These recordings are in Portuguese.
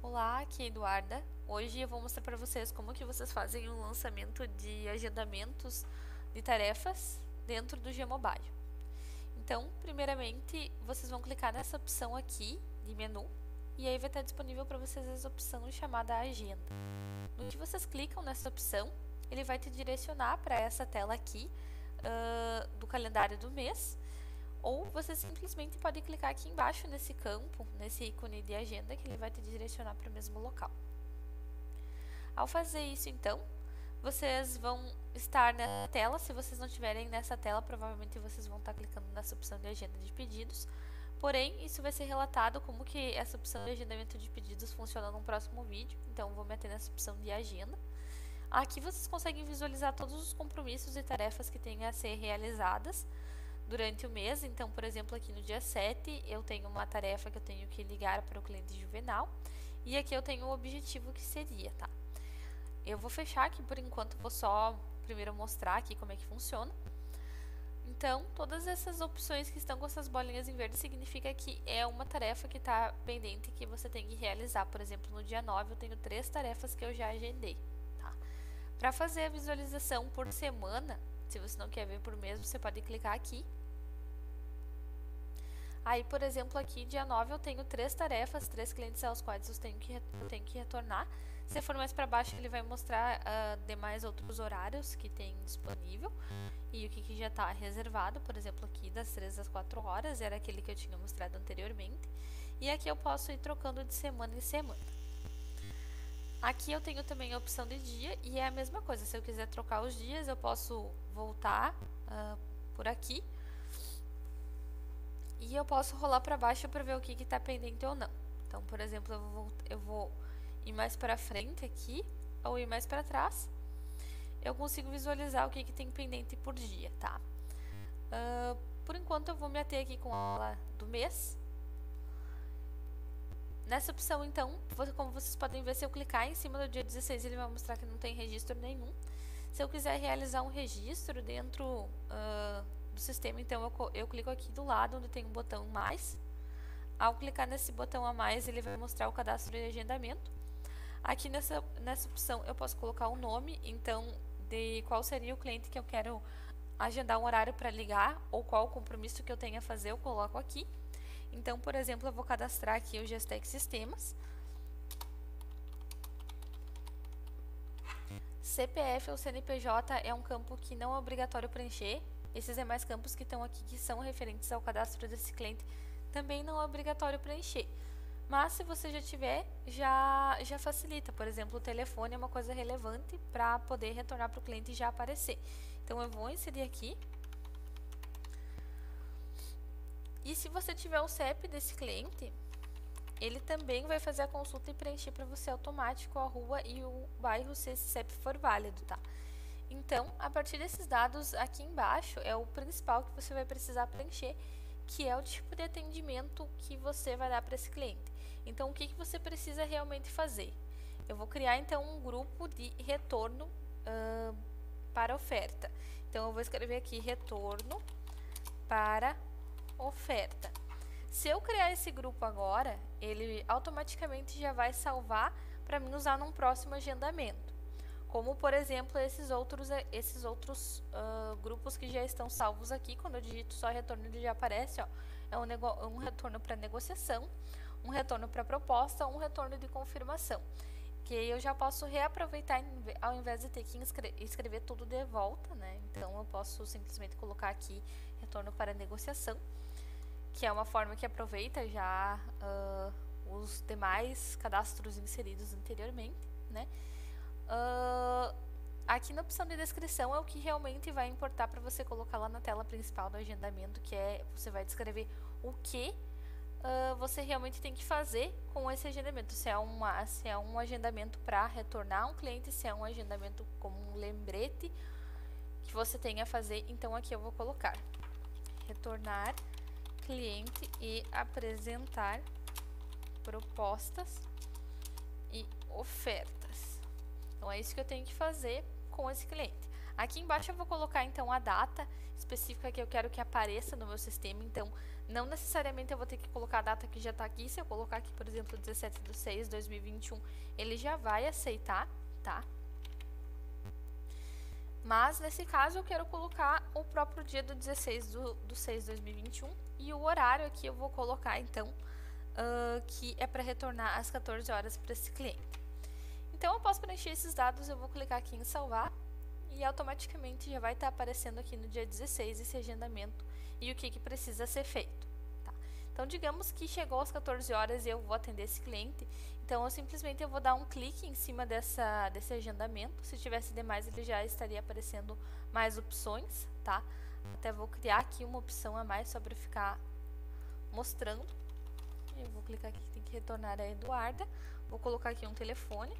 Olá, aqui é a Eduarda. Hoje eu vou mostrar para vocês como que vocês fazem um lançamento de agendamentos de tarefas dentro do Gmobile. Então, primeiramente, vocês vão clicar nessa opção aqui de menu e aí vai estar disponível para vocês essa opção chamada Agenda. No que vocês clicam nessa opção, ele vai te direcionar para essa tela aqui do calendário do mês. Ou você simplesmente pode clicar aqui embaixo nesse campo, nesse ícone de agenda, que ele vai te direcionar para o mesmo local. Ao fazer isso, então, vocês vão estar na tela. Se vocês não estiverem nessa tela, provavelmente vocês vão estar clicando nessa opção de agenda de pedidos. Porém, isso vai ser relatado como que essa opção de agendamento de pedidos funciona no próximo vídeo. Então, vou meter nessa opção de agenda. Aqui vocês conseguem visualizar todos os compromissos e tarefas que têm a ser realizadas durante o mês. Então, por exemplo, aqui no dia 7 eu tenho uma tarefa que eu tenho que ligar para o cliente juvenal e aqui eu tenho o objetivo que seria, tá? Eu vou fechar aqui por enquanto, vou só primeiro mostrar aqui como é que funciona. Então, todas essas opções que estão com essas bolinhas em verde significa que é uma tarefa que está pendente que você tem que realizar. Por exemplo, no dia 9 eu tenho 3 tarefas que eu já agendei, tá? Para fazer a visualização por semana, se você não quer ver por mês, você pode clicar aqui. Aí, por exemplo, aqui dia 9 eu tenho 3 tarefas, 3 clientes aos quais eu tenho que retornar. Se for mais para baixo, ele vai mostrar demais outros horários que tem disponível e o que já está reservado. Por exemplo, aqui das 3 às 4 horas, era aquele que eu tinha mostrado anteriormente. E aqui eu posso ir trocando de semana em semana. Aqui eu tenho também a opção de dia e é a mesma coisa. Se eu quiser trocar os dias, eu posso voltar por aqui. E eu posso rolar para baixo para ver o que está pendente ou não. Então, por exemplo, eu vou ir mais para frente aqui, ou ir mais para trás. Eu consigo visualizar o que tem pendente por dia, tá? Por enquanto, eu vou me ater aqui com a aula do mês. Nessa opção, então, como vocês podem ver, se eu clicar em cima do dia 16, ele vai mostrar que não tem registro nenhum. Se eu quiser realizar um registro dentro do sistema, então eu clico aqui do lado onde tem um botão mais. Ao clicar nesse botão a mais, ele vai mostrar o cadastro de agendamento. Aqui nessa opção eu posso colocar o nome, então de qual seria o cliente que eu quero agendar um horário para ligar, ou qual o compromisso que eu tenho a fazer, eu coloco aqui. Então, por exemplo, eu vou cadastrar aqui o Gestec Sistemas. CPF ou CNPJ é um campo que não é obrigatório preencher. Esses demais campos que estão aqui, que são referentes ao cadastro desse cliente, também não é obrigatório preencher. Mas se você já tiver, já facilita. Por exemplo, o telefone é uma coisa relevante para poder retornar para o cliente e já aparecer. Então eu vou inserir aqui. E se você tiver o CEP desse cliente, ele também vai fazer a consulta e preencher para você automático a rua e o bairro se esse CEP for válido, tá? Então, a partir desses dados aqui embaixo é o principal que você vai precisar preencher, que é o tipo de atendimento que você vai dar para esse cliente. Então, o que você precisa realmente fazer? Eu vou criar então um grupo de retorno para oferta. Então, eu vou escrever aqui retorno para oferta. Se eu criar esse grupo agora, ele automaticamente já vai salvar para mim usar num próximo agendamento. Como, por exemplo, esses outros grupos que já estão salvos aqui. Quando eu digito só retorno, ele já aparece, ó. É um retorno para negociação, um retorno para proposta, um retorno de confirmação. Que eu já posso reaproveitar ao invés de ter que escrever tudo de volta, né? Então, eu posso simplesmente colocar aqui retorno para negociação, que é uma forma que aproveita já os demais cadastros inseridos anteriormente, né? Aqui na opção de descrição é o que realmente vai importar para você colocar lá na tela principal do agendamento, que é você vai descrever o que você realmente tem que fazer com esse agendamento. Se é um agendamento para retornar um cliente, se é um agendamento como um lembrete que você tem a fazer. Então aqui eu vou colocar retornar cliente e apresentar propostas e ofertas. Então é isso que eu tenho que fazer com esse cliente. Aqui embaixo eu vou colocar então a data específica que eu quero que apareça no meu sistema, então não necessariamente eu vou ter que colocar a data que já está aqui. Se eu colocar aqui, por exemplo, 17/6/2021, ele já vai aceitar, tá? Mas nesse caso eu quero colocar o próprio dia do 16/6/2021 e o horário aqui eu vou colocar então que é para retornar às 14 horas para esse cliente. Então, após preencher esses dados, eu vou clicar aqui em salvar e automaticamente já vai estar aparecendo aqui no dia 16 esse agendamento e o que precisa ser feito. Tá? Então, digamos que chegou às 14 horas e eu vou atender esse cliente, então eu vou dar um clique em cima desse agendamento. Se tivesse demais, ele já estaria aparecendo mais opções, tá? Até vou criar aqui uma opção a mais só para ficar mostrando. Eu vou clicar aqui que tem que retornar a Eduarda. Vou colocar aqui um telefone.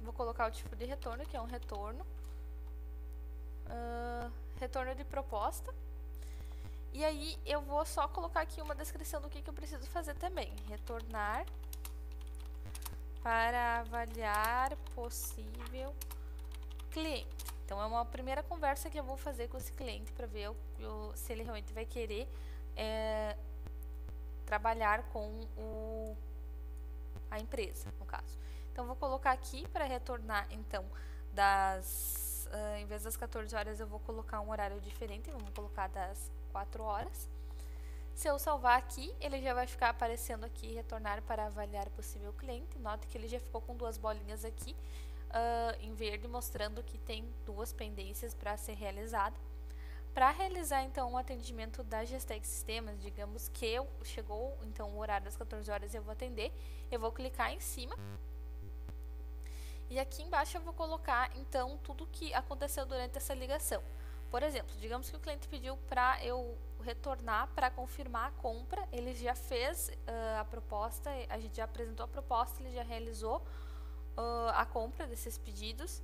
Vou colocar o tipo de retorno, que é um retorno. Retorno de proposta. E aí eu vou só colocar aqui uma descrição do que eu preciso fazer também. Retornar para avaliar possível cliente. Então é uma primeira conversa que eu vou fazer com esse cliente para ver se ele realmente vai querer trabalhar com a empresa, no caso. Então vou colocar aqui para retornar, então, em vez das 14 horas eu vou colocar um horário diferente, vamos colocar das 4 horas. Se eu salvar aqui, ele já vai ficar aparecendo aqui, retornar para avaliar possível cliente. Note que ele já ficou com duas bolinhas aqui em verde, mostrando que tem duas pendências para ser realizada. Para realizar, então, o atendimento da Gestec Sistemas, digamos que chegou, então, o horário das 14 horas eu vou atender, eu vou clicar em cima. E aqui embaixo eu vou colocar, então, tudo que aconteceu durante essa ligação. Por exemplo, digamos que o cliente pediu para eu retornar para confirmar a compra, ele já fez a proposta, a gente já apresentou a proposta, ele já realizou a compra desses pedidos.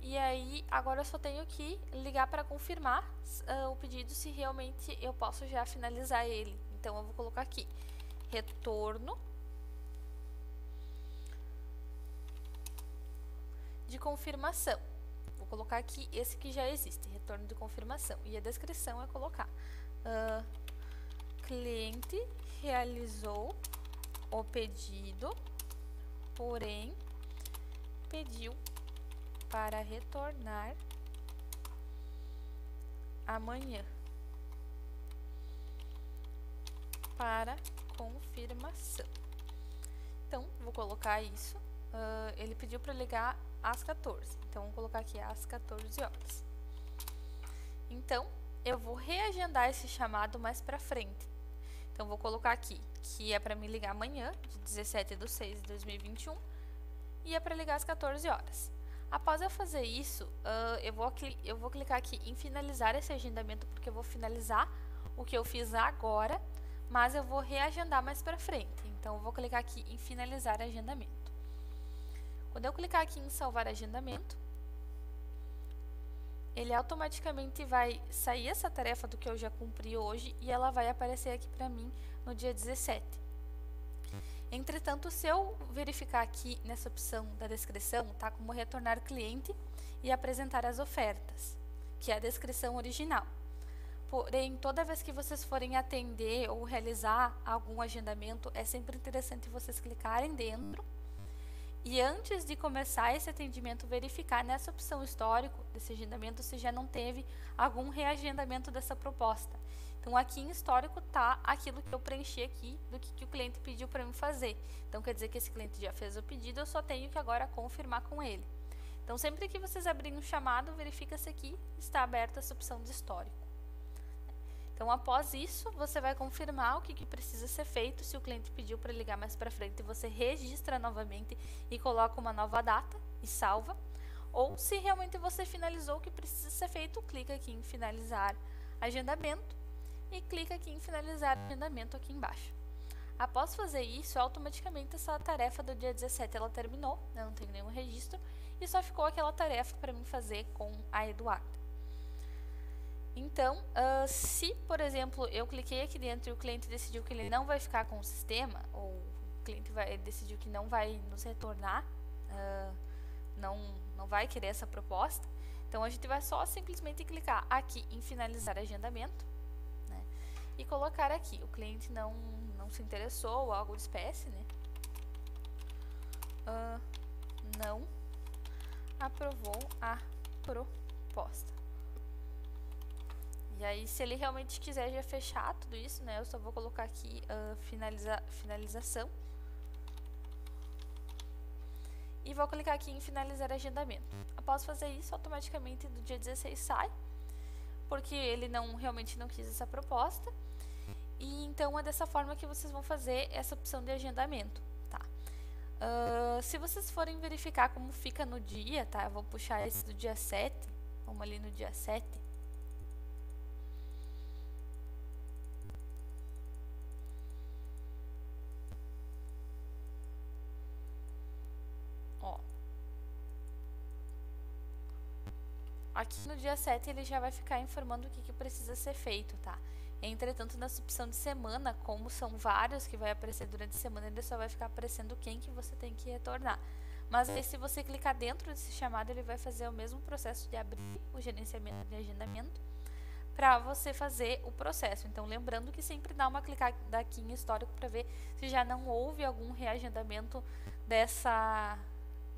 E aí, agora eu só tenho que ligar para confirmar o pedido, se realmente eu posso já finalizar ele. Então, eu vou colocar aqui, retorno de confirmação. Vou colocar aqui esse que já existe, retorno de confirmação. E a descrição é colocar, cliente realizou o pedido, porém, pediu para retornar amanhã para confirmação. Então, vou colocar isso. Ele pediu para ligar às 14. Então, vou colocar aqui às 14 horas. Então, eu vou reagendar esse chamado mais para frente. Então, vou colocar aqui que é para me ligar amanhã, de 17/6/2021, e é para ligar às 14 horas. Após eu fazer isso, eu vou clicar aqui em finalizar esse agendamento, porque eu vou finalizar o que eu fiz agora, mas eu vou reagendar mais para frente. Então, eu vou clicar aqui em finalizar agendamento. Quando eu clicar aqui em salvar agendamento, ele automaticamente vai sair essa tarefa do que eu já cumpri hoje e ela vai aparecer aqui para mim no dia 17. Entretanto, se eu verificar aqui nessa opção da descrição, tá como retornar cliente e apresentar as ofertas, que é a descrição original. Porém, toda vez que vocês forem atender ou realizar algum agendamento, é sempre interessante vocês clicarem dentro e antes de começar esse atendimento, verificar nessa opção histórico desse agendamento se já não teve algum reagendamento dessa proposta. Então, aqui em histórico está aquilo que eu preenchi aqui do que o cliente pediu para mim fazer. Então, quer dizer que esse cliente já fez o pedido, eu só tenho que agora confirmar com ele. Então, sempre que vocês abrirem um chamado, verifica se aqui está aberta essa opção de histórico. Então, após isso, você vai confirmar o que precisa ser feito. Se o cliente pediu para ligar mais para frente, você registra novamente e coloca uma nova data e salva. Ou, se realmente você finalizou o que precisa ser feito, clica aqui em finalizar agendamento e clica aqui em finalizar agendamento aqui embaixo. Após fazer isso, automaticamente essa tarefa do dia 17 ela terminou, eu não tenho nenhum registro, e só ficou aquela tarefa para mim fazer com a Eduarda. Então, se, por exemplo, eu cliquei aqui dentro e o cliente decidiu que ele não vai ficar com o sistema, ou o cliente decidiu que não vai nos retornar, não vai querer essa proposta. Então a gente vai só simplesmente clicar aqui em finalizar agendamento, né? E colocar aqui, o cliente não se interessou ou algo de espécie, né? Não aprovou a proposta. E aí, se ele realmente quiser já fechar tudo isso, né, eu só vou colocar aqui finalização. E vou clicar aqui em finalizar agendamento. Após fazer isso, automaticamente do dia 16 sai, porque ele realmente não quis essa proposta. E então é dessa forma que vocês vão fazer essa opção de agendamento, tá? Se vocês forem verificar como fica no dia, tá? Eu vou puxar esse do dia 7, vamos ali no dia 7. Ó. Aqui no dia 7 ele já vai ficar informando o que precisa ser feito, tá? Entretanto, nessa opção de semana, como são vários que vai aparecer durante a semana, ele só vai ficar aparecendo quem que você tem que retornar. Mas aí, se você clicar dentro desse chamado, ele vai fazer o mesmo processo de abrir o gerenciamento de agendamento para você fazer o processo. Então, lembrando que sempre dá uma clicada aqui em histórico para ver se já não houve algum reagendamento dessa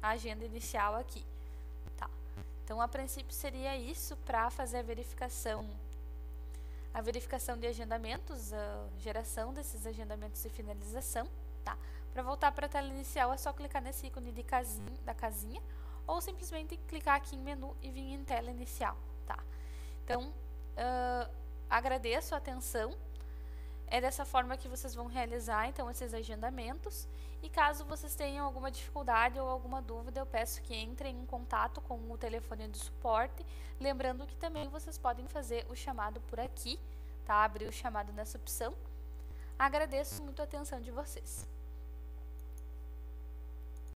agenda inicial aqui, tá? Então, a princípio seria isso para fazer a verificação de agendamentos, a geração desses agendamentos e finalização, tá? Para voltar para a tela inicial é só clicar nesse ícone da casinha ou simplesmente clicar aqui em menu e vir em tela inicial, tá? Então, agradeço a atenção. É dessa forma que vocês vão realizar então esses agendamentos, e caso vocês tenham alguma dificuldade ou alguma dúvida, eu peço que entrem em contato com o telefone de suporte, lembrando que também vocês podem fazer o chamado por aqui, tá? Abrir o chamado nessa opção. Agradeço muito a atenção de vocês.